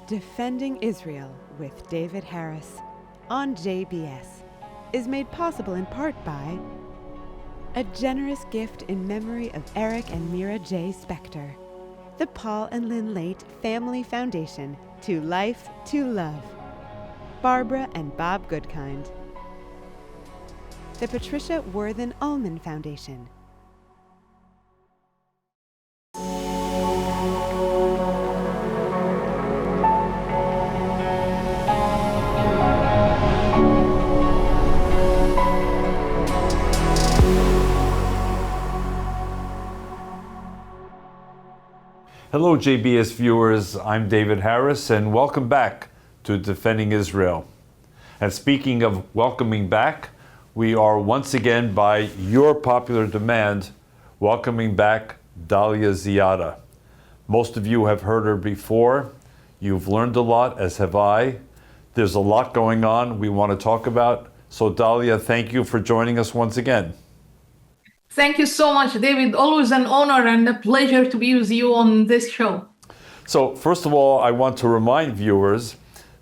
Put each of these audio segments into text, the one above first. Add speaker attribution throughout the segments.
Speaker 1: Defending Israel with David Harris on JBS is made possible in part by a generous gift in memory of Eric and Mira J. Spector, the Paul and Lynn Late Family Foundation, To Life, To Love, Barbara and Bob Goodkind, the Patricia Worthen Ullman Foundation,
Speaker 2: Hello JBS viewers, I'm David Harris and welcome back to Defending Israel. And speaking of welcoming back, we are once again, by your popular demand, welcoming back Dalia Ziada. Most of you have heard her before. You've learned a lot, as have I. There's a lot going on we want to talk about. So Dalia, thank you for joining us once again.
Speaker 3: Thank you so much, David. Always an honor and a pleasure to be with you on this show.
Speaker 2: So first of all, I want to remind viewers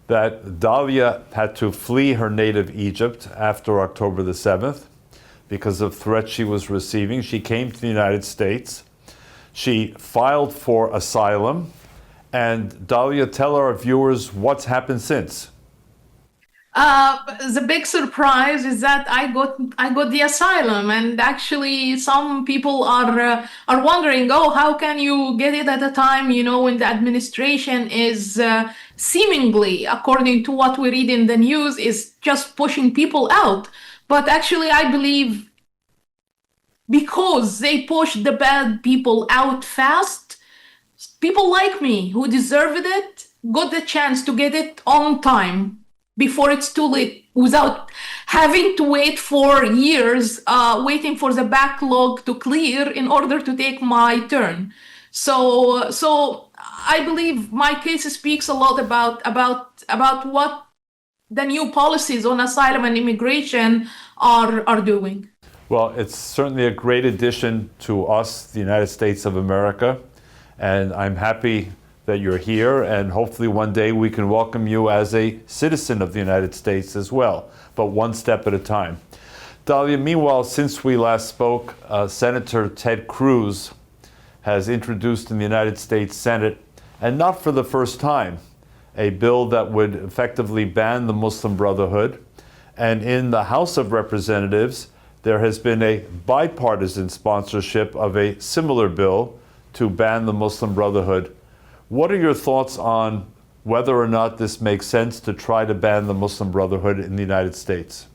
Speaker 2: that Dalia had to flee her native Egypt after October the 7th because of threats she was receiving. She came to the United States. She filed for asylum. And Dalia, tell our viewers what's happened since.
Speaker 3: The big surprise is that I got the asylum, and actually some people are wondering, oh, how can you get it at a time, when the administration is seemingly, according to what we read in the news, is just pushing people out. But actually, I believe because they push the bad people out fast, people like me who deserved it got the chance to get it on time, before it's too late, without having to wait for years, waiting for the backlog to clear in order to take my turn. So I believe my case speaks a lot about what the new policies on asylum and immigration are doing.
Speaker 2: Well, it's certainly a great addition to us, the United States of America, and I'm happy that you're here, and hopefully one day we can welcome you as a citizen of the United States as well, but one step at a time. Dalia, meanwhile, since we last spoke, Senator Ted Cruz has introduced in the United States Senate, and not for the first time, a bill that would effectively ban the Muslim Brotherhood. And in the House of Representatives, there has been a bipartisan sponsorship of a similar bill to ban the Muslim Brotherhood. What are your thoughts on whether or not this makes sense to try to ban the Muslim Brotherhood in the United States?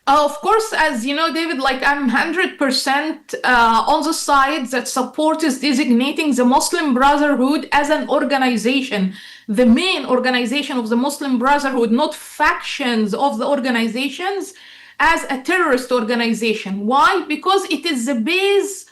Speaker 3: Of course, as you know, David, I'm 100% on the side that supports designating the Muslim Brotherhood as an organization, the main organization of the Muslim Brotherhood, not factions of the organizations, as a terrorist organization. Why? Because it is the base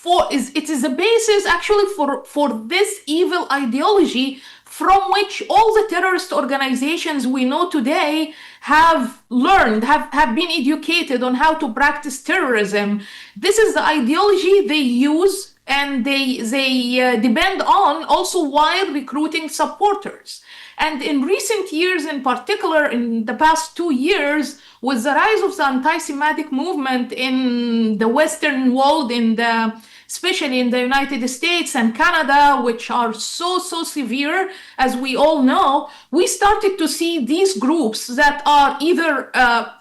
Speaker 3: it is the basis actually for this evil ideology from which all the terrorist organizations we know today have learned, have been educated on how to practice terrorism. This is the ideology they use and they depend on also while recruiting supporters. And in recent years, in particular, in the past 2 years, with the rise of the anti-Semitic movement in the Western world, especially in the United States and Canada, which are so severe, as we all know, we started to see these groups that are either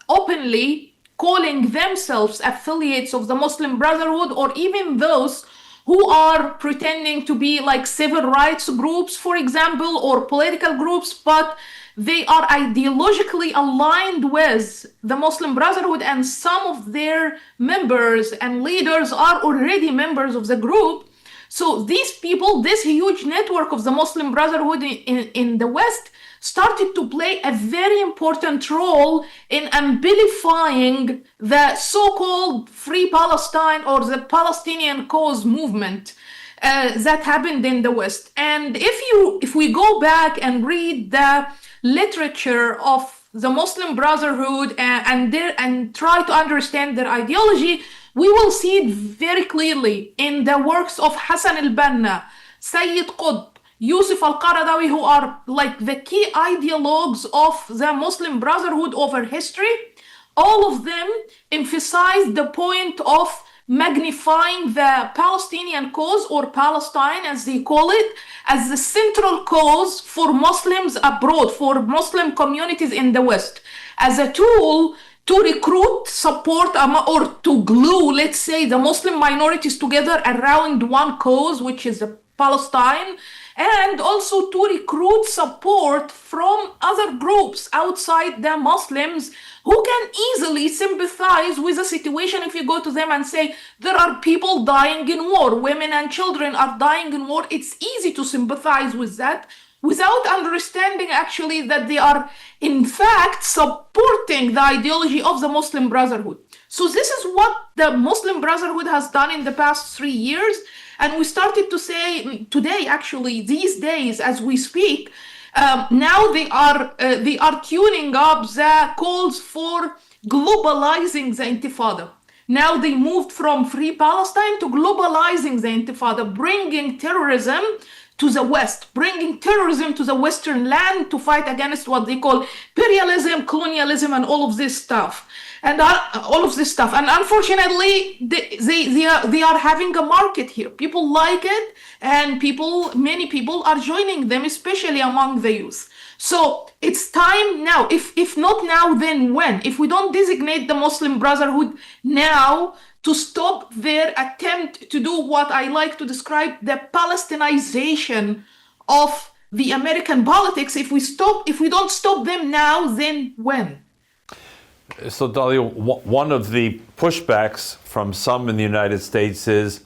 Speaker 3: openly calling themselves affiliates of the Muslim Brotherhood, or even those who are pretending to be like civil rights groups, for example, or political groups, but they are ideologically aligned with the Muslim Brotherhood, and some of their members and leaders are already members of the group. So these people, this huge network of the Muslim Brotherhood in the West, started to play a very important role in amplifying the so-called Free Palestine or the Palestinian cause movement that happened in the West. And if we go back and read the literature of the Muslim Brotherhood and try to understand their ideology, we will see it very clearly in the works of Hassan al-Banna, Sayyid Qutb, Yusuf al-Qaradawi, who are like the key ideologues of the Muslim Brotherhood over history, all of them emphasize the point of magnifying the Palestinian cause, or Palestine as they call it, as the central cause for Muslims abroad, for Muslim communities in the West, as a tool to recruit support or to glue, let's say, the Muslim minorities together around one cause, which is Palestine, and also to recruit support from other groups outside the Muslims who can easily sympathize with the situation. If you go to them and say, there are people dying in war, women and children are dying in war, it's easy to sympathize with that without understanding actually that they are in fact supporting the ideology of the Muslim Brotherhood. So this is what the Muslim Brotherhood has done in the past 3 years. And we started to say today, actually, these days, as we speak, now they are tuning up the calls for globalizing the Intifada. Now they moved from Free Palestine to globalizing the Intifada, bringing terrorism to the West, bringing terrorism to the Western land to fight against what they call imperialism, colonialism, and all of this stuff. And unfortunately, they are having a market here. People like it, and many people are joining them, especially among the youth. So it's time now. If not now, then when? If we don't designate the Muslim Brotherhood now to stop their attempt to do what I like to describe the Palestinization of the American politics, if we don't stop them now, then when?
Speaker 2: So, Dalia, one of the pushbacks from some in the United States is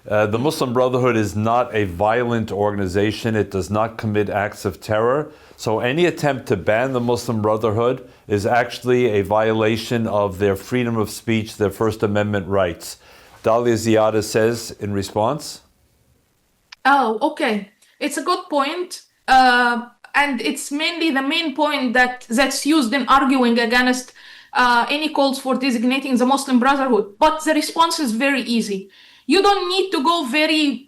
Speaker 2: the Muslim Brotherhood is not a violent organization. It does not commit acts of terror. So any attempt to ban the Muslim Brotherhood is actually a violation of their freedom of speech, their First Amendment rights. Dalia Ziada says in response.
Speaker 3: Oh, okay. It's a good point. And it's mainly the main point that's used in arguing against any calls for designating the Muslim Brotherhood. But the response is very easy. You don't need to go very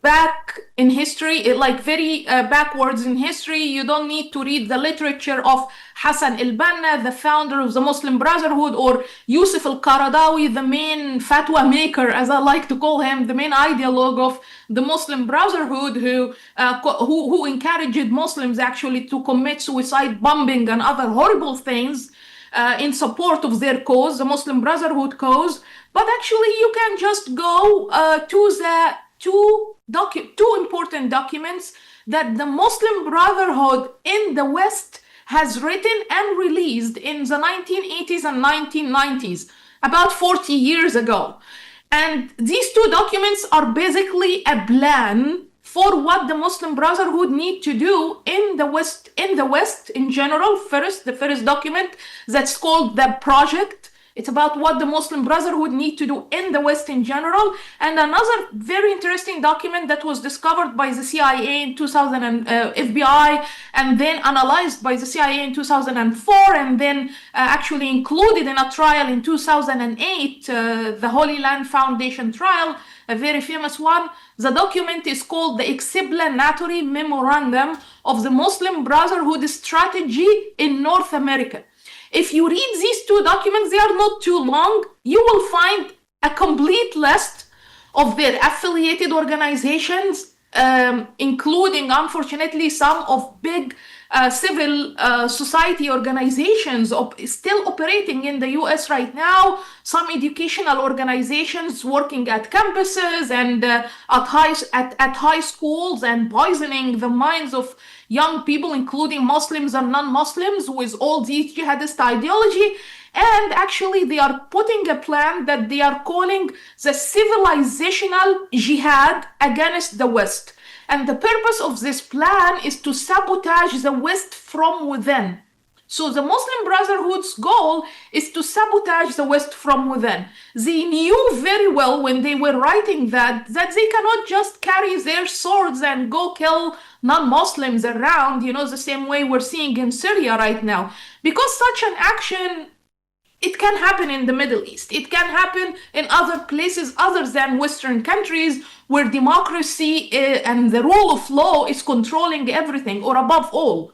Speaker 3: back in history, very backwards in history. You don't need to read the literature of Hassan al-Banna, the founder of the Muslim Brotherhood, or Yusuf al-Qaradawi, the main fatwa maker, as I like to call him, the main ideologue of the Muslim Brotherhood, who encouraged Muslims actually to commit suicide bombing and other horrible things in support of their cause, the Muslim Brotherhood cause. But actually, you can just go to the two important documents that the Muslim Brotherhood in the West has written and released in the 1980s and 1990s, about 40 years ago. And these two documents are basically a plan for what the Muslim Brotherhood need to do in the West in general. The first document, that's called the Project. It's about what the Muslim Brotherhood need to do in the West in general. And another very interesting document that was discovered by the CIA in 2000 and FBI, and then analyzed by the CIA in 2004, and then actually included in a trial in 2008, the Holy Land Foundation trial, a very famous one. The document is called the Explanatory Memorandum of the Muslim Brotherhood Strategy in North America. If you read these two documents, they are not too long. You will find a complete list of their affiliated organizations, including, unfortunately, some of big civil society organizations still operating in the US right now, some educational organizations working at campuses and at high schools and poisoning the minds of young people, including Muslims and non-Muslims, with all these jihadist ideology. And actually, they are putting a plan that they are calling the civilizational jihad against the West. And the purpose of this plan is to sabotage the West from within. So the Muslim Brotherhood's goal is to sabotage the West from within. They knew very well when they were writing that they cannot just carry their swords and go kill non-Muslims around, the same way we're seeing in Syria right now. Because such an action it can happen in the Middle East. It can happen in other places other than Western countries where democracy and the rule of law is controlling everything or above all.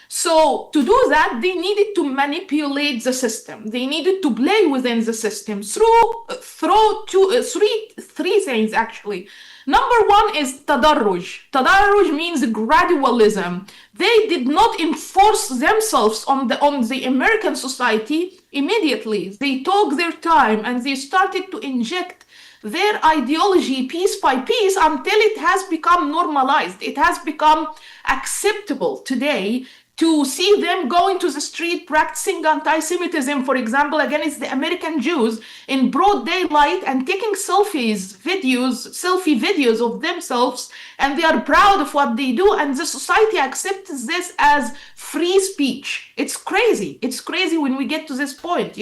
Speaker 3: So to do that, they needed to manipulate the system. They needed to play within the system through three things, actually. Number one is tadarruj. Tadarruj means gradualism. They did not enforce themselves on the American society immediately. They took their time and they started to inject their ideology piece by piece until it has become normalized. It has become acceptable today to see them going to the street practicing anti-Semitism, for example, against the American Jews in broad daylight and taking selfie videos of themselves, and they are proud of what they do, and the society accepts this as free speech. It's crazy. It's crazy when we get to this point,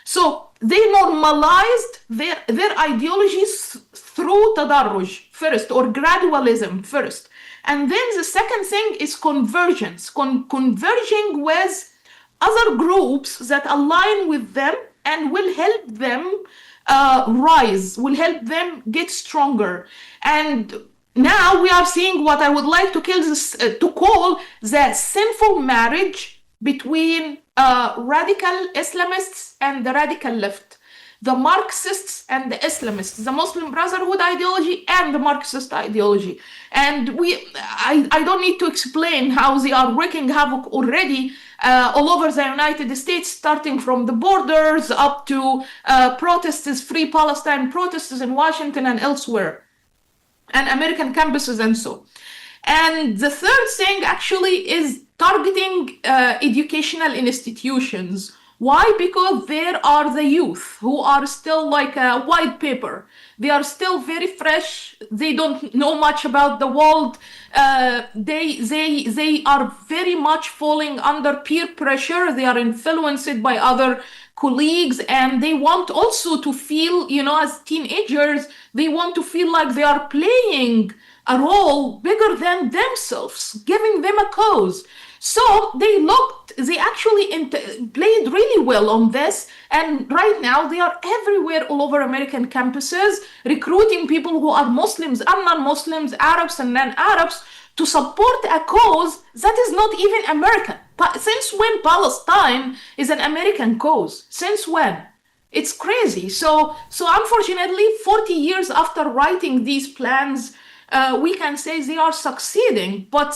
Speaker 3: So they normalized their ideologies through tadarruj first, or gradualism first. And then the second thing is convergence, converging with other groups that align with them and will help them rise, will help them get stronger. And now we are seeing what I would like to call the sinful marriage between radical Islamists and the radical left. The Marxists and the Islamists, the Muslim Brotherhood ideology and the Marxist ideology. And I don't need to explain how they are wreaking havoc already all over the United States, starting from the borders up to protests, Free Palestine protests in Washington and elsewhere, and American campuses and so. And the third thing actually is targeting educational institutions. Why? Because there are the youth who are still like a white paper. They are still very fresh. They don't know much about the world. They are very much falling under peer pressure. They are influenced by other colleagues, and they want also to feel, as teenagers, they want to feel like they are playing a role bigger than themselves, giving them a cause. So they actually played really well on this, and right now they are everywhere all over American campuses, recruiting people who are Muslims and non-Muslims, Arabs and non-Arabs, to support a cause that is not even American. But since when Palestine is an American cause? Since when? It's crazy. So unfortunately, 40 years after writing these plans, we can say they are succeeding, but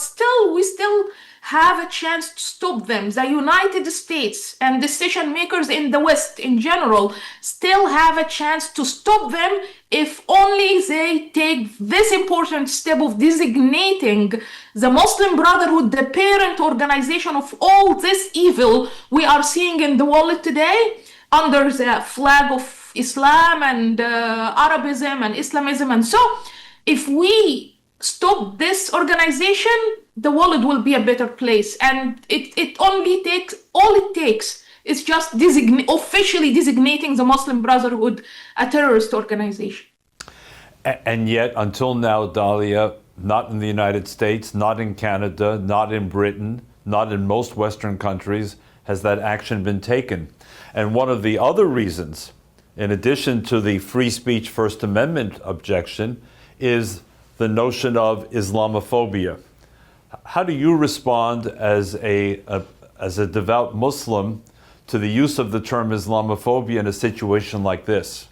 Speaker 3: we still have a chance to stop them. The United States and decision makers in the West in general still have a chance to stop them if only they take this important step of designating the Muslim Brotherhood, the parent organization of all this evil we are seeing in the world today, under the flag of Islam and Arabism and Islamism. And so if we stop this organization, the world will be a better place. And all it takes is just officially designating the Muslim Brotherhood a terrorist organization.
Speaker 2: And yet, until now, Dalia, not in the United States, not in Canada, not in Britain, not in most Western countries, has that action been taken. And one of the other reasons, in addition to the free speech First Amendment objection, is the notion of Islamophobia. How do you respond as a devout Muslim to the use of the term Islamophobia in a situation like this?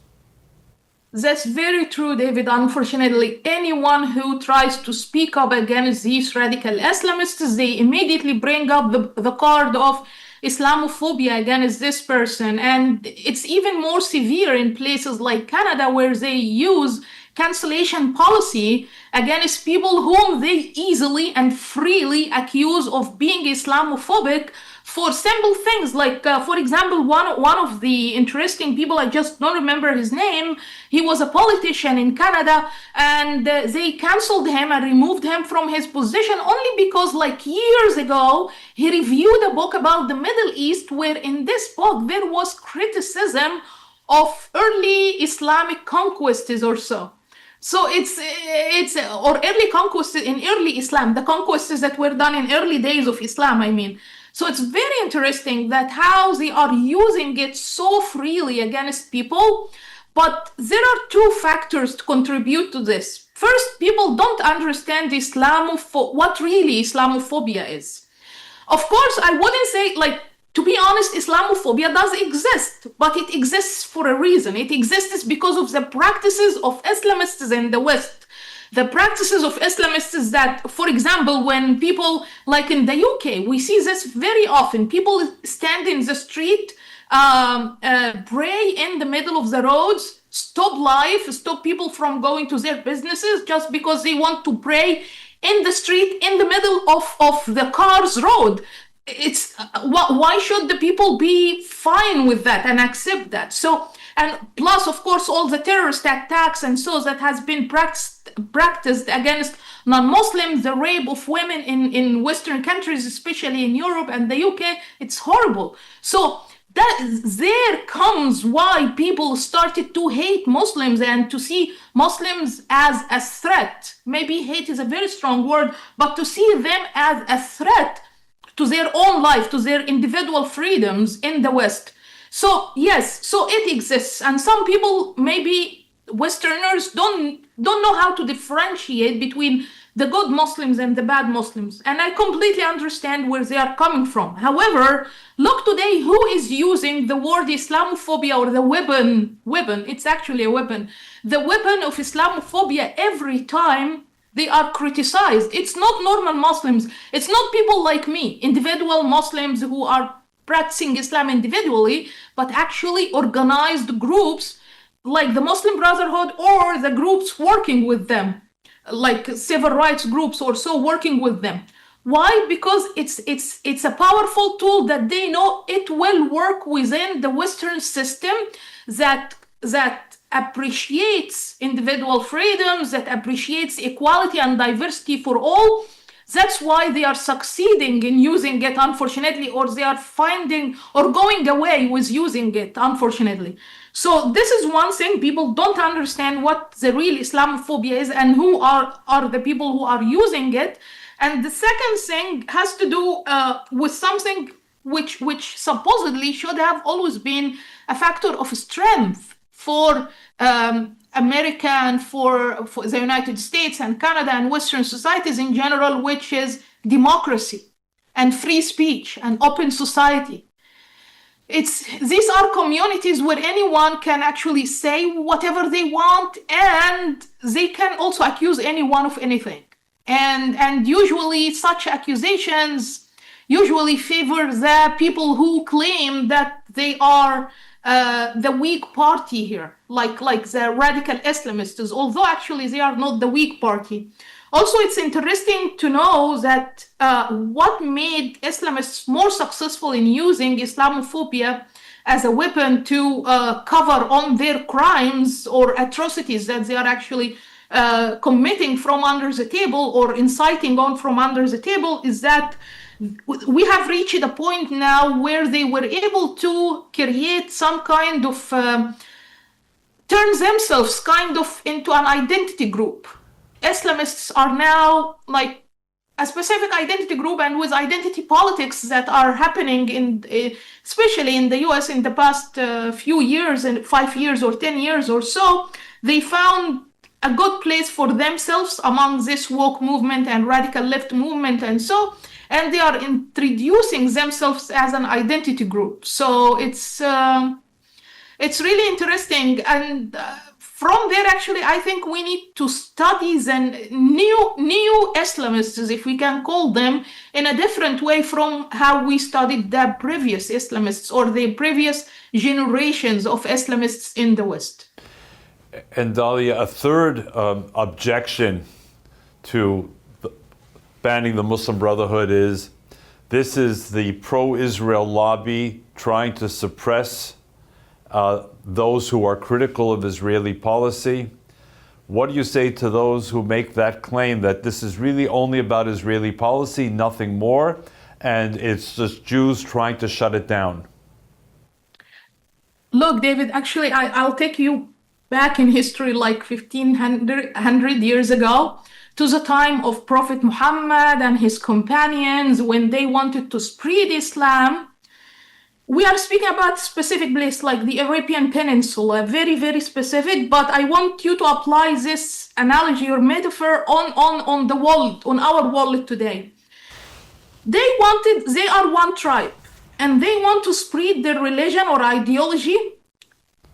Speaker 3: That's very true, David. Unfortunately, anyone who tries to speak up against these radical Islamists, they immediately bring up the card of Islamophobia against this person. And it's even more severe in places like Canada, where they use cancellation policy against people whom they easily and freely accuse of being Islamophobic for simple things like, for example, one of the interesting people, I just don't remember his name, he was a politician in Canada, and they canceled him and removed him from his position only because, like, years ago, he reviewed a book about the Middle East, where in this book there was criticism of early Islamic conquests or so. So or early conquests in early Islam, the conquests that were done in early days of Islam, I mean. So it's very interesting that how they are using it so freely against people. But there are two factors to contribute to this. First, people don't understand what really Islamophobia is. Of course, I wouldn't say, to be honest, Islamophobia does exist, but it exists for a reason. It exists because of the practices of Islamists in the West. The practices of Islamists that, for example, when people, like in the UK, we see this very often. People stand in the street, pray in the middle of the roads, stop life, stop people from going to their businesses just because they want to pray in the street, in the middle of the car's road. It's why should the people be fine with that and accept that? So, and plus, of course, all the terrorist attacks and so that has been practiced against non-Muslims, the rape of women in Western countries, especially in Europe and the UK, it's horrible. So there comes why people started to hate Muslims and to see Muslims as a threat. Maybe hate is a very strong word, but to see them as a threat to their own life, to their individual freedoms in the West. So yes, so it exists, and some people, maybe Westerners, don't know how to differentiate between the good Muslims and the bad Muslims, and I completely understand where they are coming from. However, look today who is using the word Islamophobia, or the weapon, it's actually a weapon, the weapon of Islamophobia every time they are criticized. It's not normal Muslims. It's not people like me, individual Muslims who are practicing Islam individually, but actually organized groups like the Muslim Brotherhood or the groups working with them, like civil rights groups or so working with them. Why? Because it's a powerful tool that they know it will work within the Western system that appreciates individual freedoms, that appreciates equality and diversity for all. That's why they are succeeding in using it, unfortunately, or they are finding or going away with using it, unfortunately. So this is one thing. People don't understand what the real Islamophobia is and who are the people who are using it. And the second thing has to do with something which supposedly should have always been a factor of strength for America and for the United States and Canada and Western societies in general, which is democracy and free speech and open society. These are communities where anyone can actually say whatever they want, and they can also accuse anyone of anything. And usually such accusations usually favor the people who claim that they are the weak party here, like the radical Islamists, although actually they are not the weak party. Also, it's interesting to know that what made Islamists more successful in using Islamophobia as a weapon to cover on their crimes or atrocities that they are actually committing from under the table or inciting on from under the table is that we have reached a point now where they were able to create some kind of turn themselves kind of into an identity group. Islamists are now like a specific identity group, and with identity politics that are happening especially in the US in the past few years, and 5 years or 10 years or so, they found a good place for themselves among this woke movement and radical left movement and so, and they are introducing themselves as an identity group. So it's really interesting, and from there, actually, I think we need to study the new Islamists, if we can call them, in a different way from how we studied the previous Islamists or the previous generations of Islamists in the West.
Speaker 2: And Dalia, a third objection to banning the Muslim Brotherhood is this is the pro-Israel lobby trying to suppress those who are critical of Israeli policy. What do you say to those who make that claim that this is really only about Israeli policy, nothing more, and it's just Jews trying to shut it down?
Speaker 3: Look, David, actually, I'll take you back in history like 1,500 years ago to the time of Prophet Muhammad and his companions when they wanted to spread Islam. We are speaking about a specific place like the Arabian Peninsula, very, very specific, but I want you to apply this analogy or metaphor on the world, on our world today. They are one tribe, and they want to spread their religion or ideology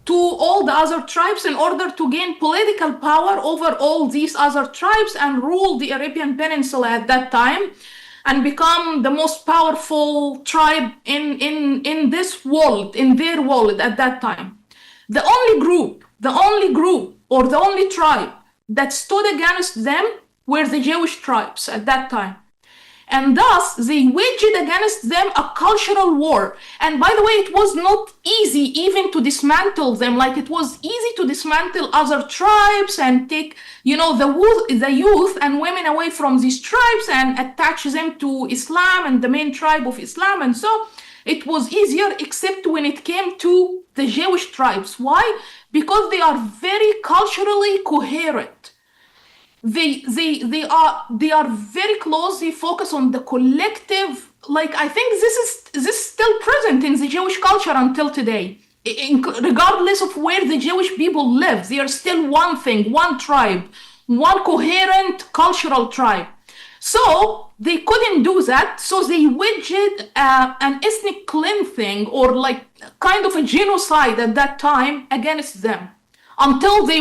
Speaker 3: to all the other tribes in order to gain political power over all these other tribes and rule the Arabian Peninsula at that time and become the most powerful tribe in this world, in their world at that time. The only group or the only tribe that stood against them were the Jewish tribes at that time. And thus, they waged against them a cultural war. And by the way, it was not easy even to dismantle them, like it was easy to dismantle other tribes and take, the youth and women away from these tribes and attach them to Islam and the main tribe of Islam. And so it was easier, except when it came to the Jewish tribes. Why? Because they are very culturally coherent. They are very close. They focus on the collective. Like, I think this is still present in the Jewish culture until today. Regardless of where the Jewish people live, they are still one thing, one tribe, one coherent cultural tribe. So they couldn't do that. So they waged an ethnic cleansing or like kind of a genocide at that time against them, until they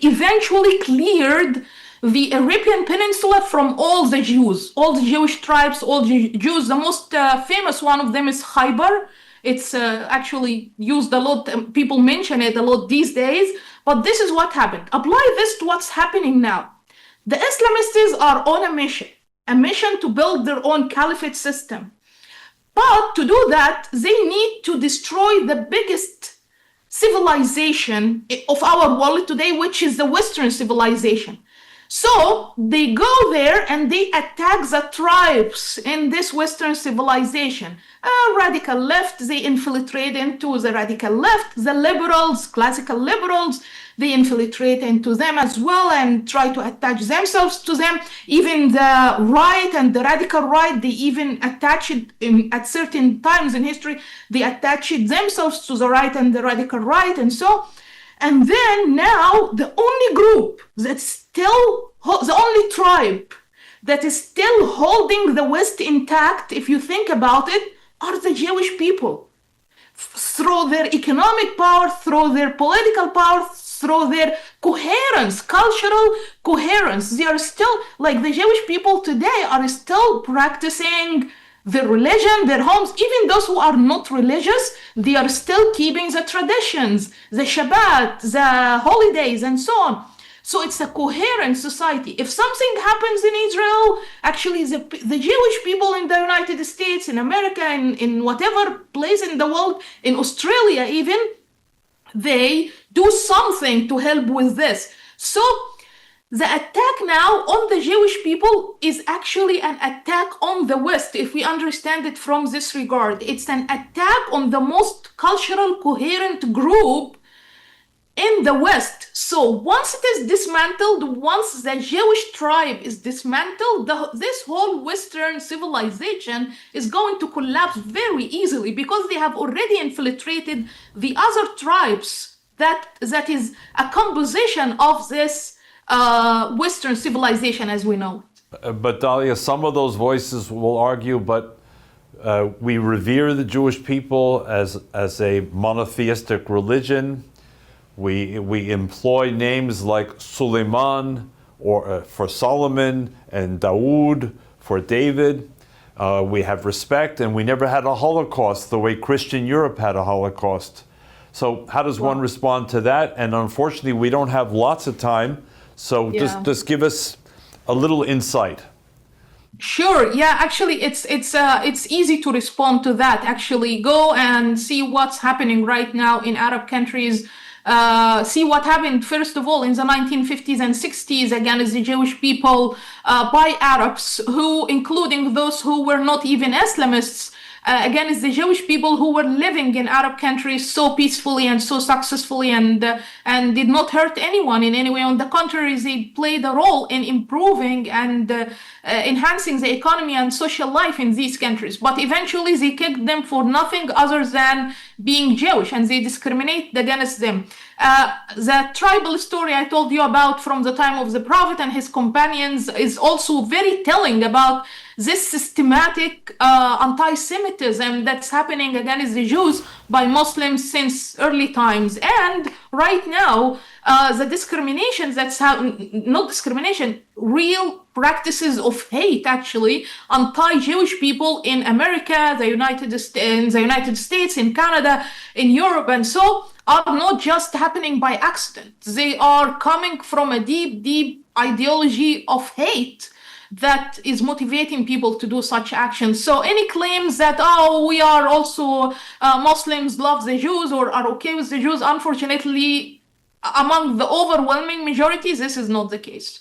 Speaker 3: eventually cleared the Arabian Peninsula from all the Jews, all the Jewish tribes, all the Jews. The most famous one of them is Khaybar. It's actually used a lot. People mention it a lot these days. But this is what happened. Apply this to what's happening now. The Islamists are on a mission to build their own caliphate system. But to do that, they need to destroy the biggest civilization of our world today, which is the Western civilization. So they go there and they attack the tribes in this Western civilization. Radical left, they infiltrate into the radical left. The liberals, classical liberals, they infiltrate into them as well and try to attach themselves to them. Even the right and the radical right, they even attach it at certain times in history, they attach it themselves to the right and the radical right and so. And then now the only group that's still, the only tribe that is still holding the West intact, if you think about it, are the Jewish people. Through their economic power, through their political power, through their coherence, cultural coherence. They are still, like the Jewish people today, are still practicing their religion, their homes. Even those who are not religious, they are still keeping the traditions, the Shabbat, the holidays, and so on. So it's a coherent society. If something happens in Israel, actually the Jewish people in the United States, in America, in whatever place in the world, in Australia even, they do something to help with this. So the attack now on the Jewish people is actually an attack on the West, if we understand it from this regard. It's an attack on the most cultural coherent group in the West. So once it is dismantled, once the Jewish tribe is dismantled, this whole Western civilization is going to collapse very easily because they have already infiltrated the other tribes. That is a composition of this Western civilization as we know.
Speaker 2: But Dalia, some of those voices will argue, but we revere the Jewish people as a monotheistic religion. We employ names like Suleiman or for Solomon and Dawood for David. We have respect, and we never had a Holocaust the way Christian Europe had a Holocaust. So how does one respond to that? And unfortunately, we don't have lots of time. So just give us a little insight.
Speaker 3: Sure. Yeah. Actually, it's easy to respond to that. Actually, go and see what's happening right now in Arab countries. See what happened, first of all, in the 1950s and 60s against the Jewish people by Arabs, who, including those who were not even Islamists, again, it's the Jewish people who were living in Arab countries so peacefully and so successfully, and did not hurt anyone in any way. On the contrary, they played a role in improving and enhancing the economy and social life in these countries. But eventually they kicked them for nothing other than being Jewish, and they discriminate against them. The tribal story I told you about from the time of the Prophet and his companions is also very telling about this systematic anti-Semitism that's happening against the Jews by Muslims since early times. And right now, the discrimination that's happening, not discrimination, real practices of hate, actually, anti-Jewish people in America, in the United States, in Canada, in Europe, and so are not just happening by accident. They are coming from a deep, deep ideology of hate that is motivating people to do such actions. So any claims that, oh, we are also Muslims love the Jews or are okay with the Jews, unfortunately, among the overwhelming majority, this is not the case.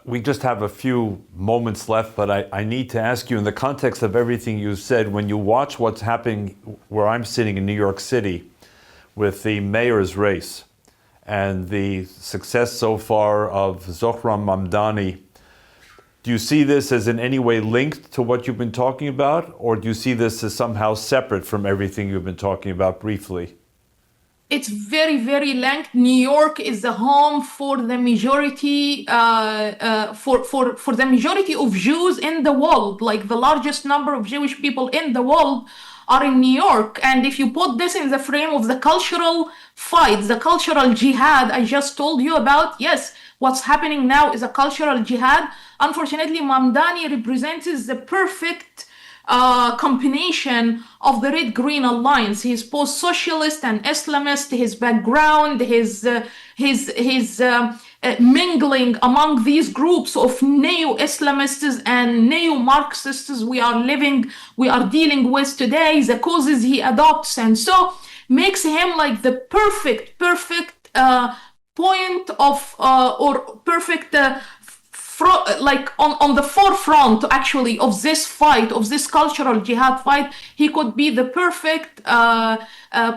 Speaker 2: We just have a few moments left, but I need to ask you, in the context of everything you said, when you watch what's happening where I'm sitting in New York City with the mayor's race and the success so far of Zohran Mamdani, do you see this as in any way linked to what you've been talking about, or do you see this as somehow separate from everything you've been talking about briefly?
Speaker 3: It's very, very linked. New York is the home for the majority, for the majority of Jews in the world. Like the largest number of Jewish people in the world are in New York. And if you put this in the frame of the cultural fight, the cultural jihad I just told you about, yes, what's happening now is a cultural jihad. Unfortunately, Mamdani represents the perfect combination of the Red-Green Alliance. He's post-socialist and Islamist. His background, his mingling among these groups of neo-Islamists and neo-Marxists we are dealing with today, the causes he adopts, and so makes him like the perfect point of or perfect like on the forefront actually of this fight, of this cultural jihad fight. He could be the perfect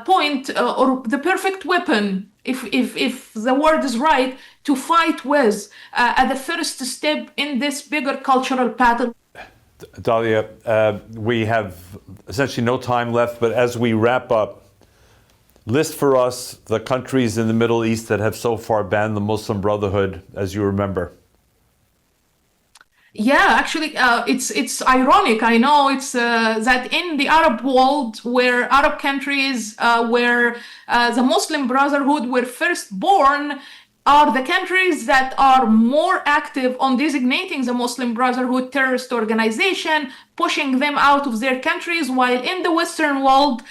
Speaker 3: point or the perfect weapon, if the word is right, to fight with at the first step in this bigger cultural battle.
Speaker 2: Dalia, we have essentially no time left, but as we wrap up, list for us the countries in the Middle East that have so far banned the Muslim Brotherhood, as you remember.
Speaker 3: Yeah, actually, it's ironic. I know it's that in the Arab world, where Arab countries, where the Muslim Brotherhood were first born, are the countries that are more active on designating the Muslim Brotherhood terrorist organization, pushing them out of their countries, while in the Western world,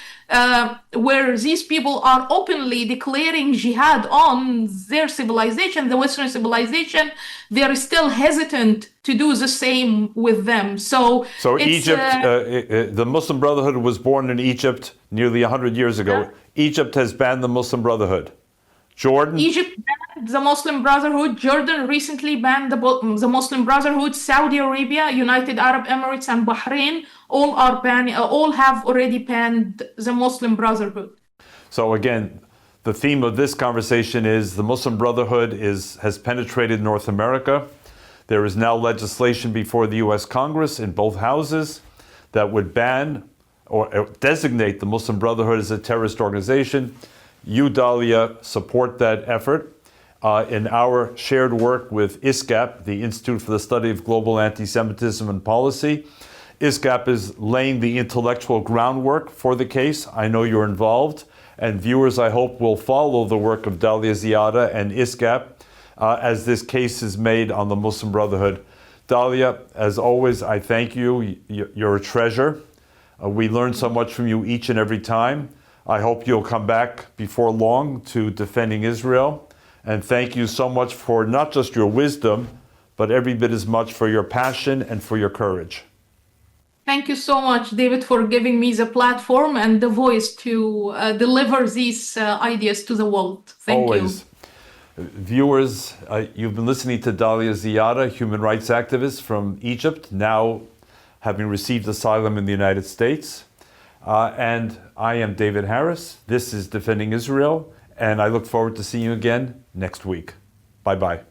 Speaker 3: where these people are openly declaring jihad on their civilization, the Western civilization, they are still hesitant to do the same with them. So
Speaker 2: Egypt, the Muslim Brotherhood was born in Egypt nearly 100 years ago. Egypt has banned the Muslim Brotherhood. Jordan?
Speaker 3: Egypt banned the Muslim Brotherhood. Jordan recently banned the Muslim Brotherhood. Saudi Arabia, United Arab Emirates, and Bahrain all have already banned the Muslim Brotherhood.
Speaker 2: So again, the theme of this conversation is the Muslim Brotherhood has penetrated North America. There is now legislation before the U.S. Congress in both houses that would ban or designate the Muslim Brotherhood as a terrorist organization. You, Dalia, support that effort. In our shared work with ISGAP, the Institute for the Study of Global Anti-Semitism and Policy, ISGAP is laying the intellectual groundwork for the case. I know you're involved, and viewers, I hope, will follow the work of Dalia Ziada and ISGAP as this case is made on the Muslim Brotherhood. Dalia, as always, I thank you. You're a treasure. We learn so much from you each and every time. I hope you'll come back before long to defending Israel. And thank you so much for not just your wisdom, but every bit as much for your passion and for your courage.
Speaker 3: Thank you so much, David, for giving me the platform and the voice to deliver these ideas to the world. Thank
Speaker 2: Always.
Speaker 3: you.
Speaker 2: Viewers, you've been listening to Dalia Ziada, human rights activist from Egypt, now having received asylum in the United States. And I am David Harris. This is Defending Israel, and I look forward to seeing you again next week. Bye-bye.